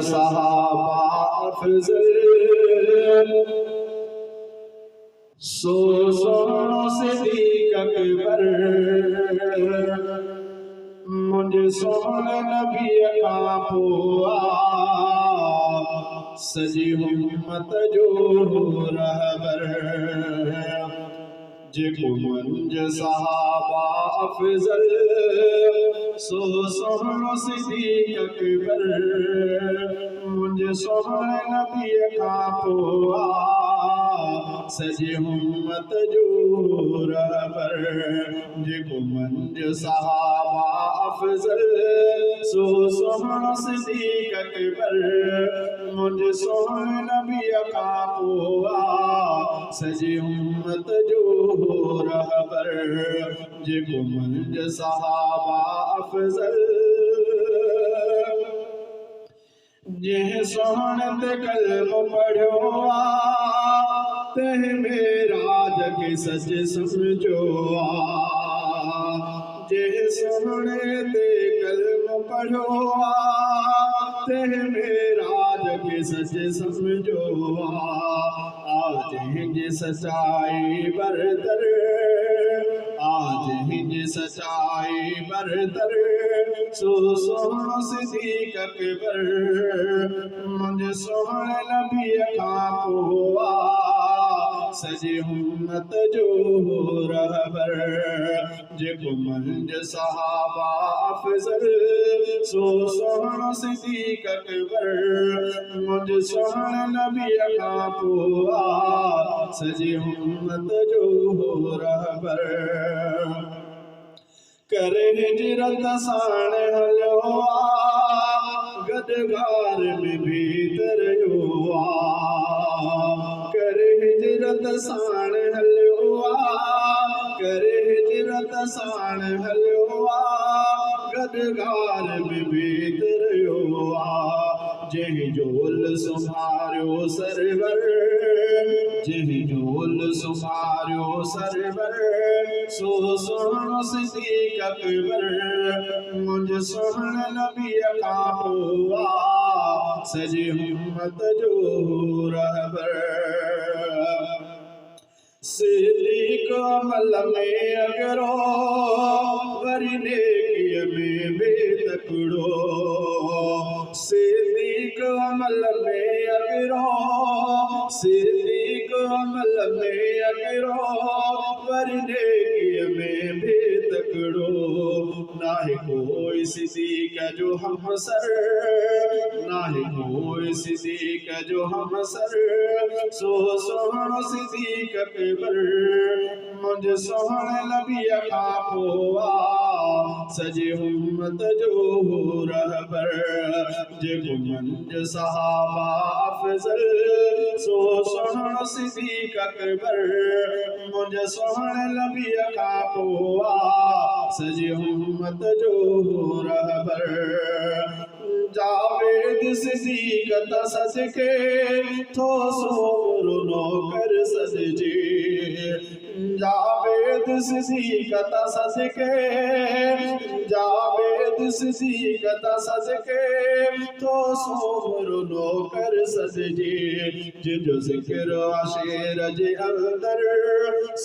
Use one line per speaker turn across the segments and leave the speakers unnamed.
सहाबा अफजल सो सोहणो सिद्दीक़ अकबर मुझे सोहणे नबीअ खां पोइ सजी उम्मत जो रहबर जेको मंझ सहाबा अफजल सो सोहणो सिद्दीक़ अकबर मुझे सोहणे नबीअ खां पोइ सजी उम्मत जो रहबर जेको मंझ सहाबा अफजल सो सोहणो सिद्दीक़ अकबर मुझे सोहणे नबीअ खां पोइ सजी उम्मत जो रहबर जेको मंझ सहाबा अफजल जंहिं सोहणे ते कलमो पढ़ियो तंहिं मेराज खे सच सम्झो जंहिं सोहणे ते कलमो पढ़ियो तंहिं मेराज खे सच सम्झो जंहिंजी सचाई बरतर जंहिंजी सचाई बरतर सो सोहणो सिद्दीक़ अकबर मुझे सोहणे नबीअ खां पोइ सजी उम्मत जो रहबर जेको मंझ सहाबा अफजल सो सोहणो सिद्दीक़ अकबर मुझे सोहणे नबीअ खां पोइ सजी उम्मत जो रहबर करे हिजरत साण हलियो गदगार में भीत रहियो करे हिजरत साण हलियो करे हिजरत साण हलियो गदगार में भीत रहियो जंहिं झोल सुम्हारियो सरवर जंहिं झोल सुम्हारियो सरवर सो सोहणो सिद्दीक़ अकबर मुझे सोहणे नबीअ खां पोइ सजी उम्मत जो रहबर सिद्दीक़ अमल में अगरो वरी नेकीअ में बेतकड़ो सिद्दीक़ अमल में अगरो सिद्दीक़ अमल में अगरो वरी नेकीअ में बेतकड़ो नाहे कोई सिद्दीक़ जो हमसर नाहे कोई सिद्दीक़ जो हमसर सो सोहणो सिद्दीक़ अकबर मुझे सोहणे नबीअ खां पोइ सजी उम्मत जो रहबर जेको मंझ सहाबा अफजल सो सोहणो सिद्दीक़ अकबर मुझे सोहणे नबीअ खां पोइ सजी उम्मत जो रहबर जावेद सिद्दीक़ त सदके थो सोरो नौकर सदजे जावेद सिद्दीक़ त सदके जावेद सिद्दीक़ त सदके थो सोरो नौकर सदजे जिंजो ज़िक्र शेर जे अंदर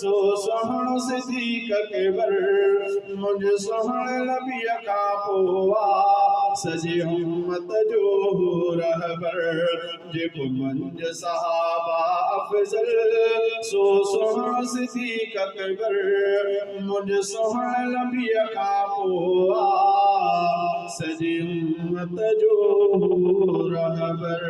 सो सोहणो सिद्दीक़ अकबर मुझे सोहणे नबीअ खां पोइ सजी उम्मत जो रहबर जेको मंझ सहाबा अफजल सो सोहणो सिद्दीक़ अकबर मुझे सोहणे नबीअ खां पोइ सजी उम्मत जो रहबर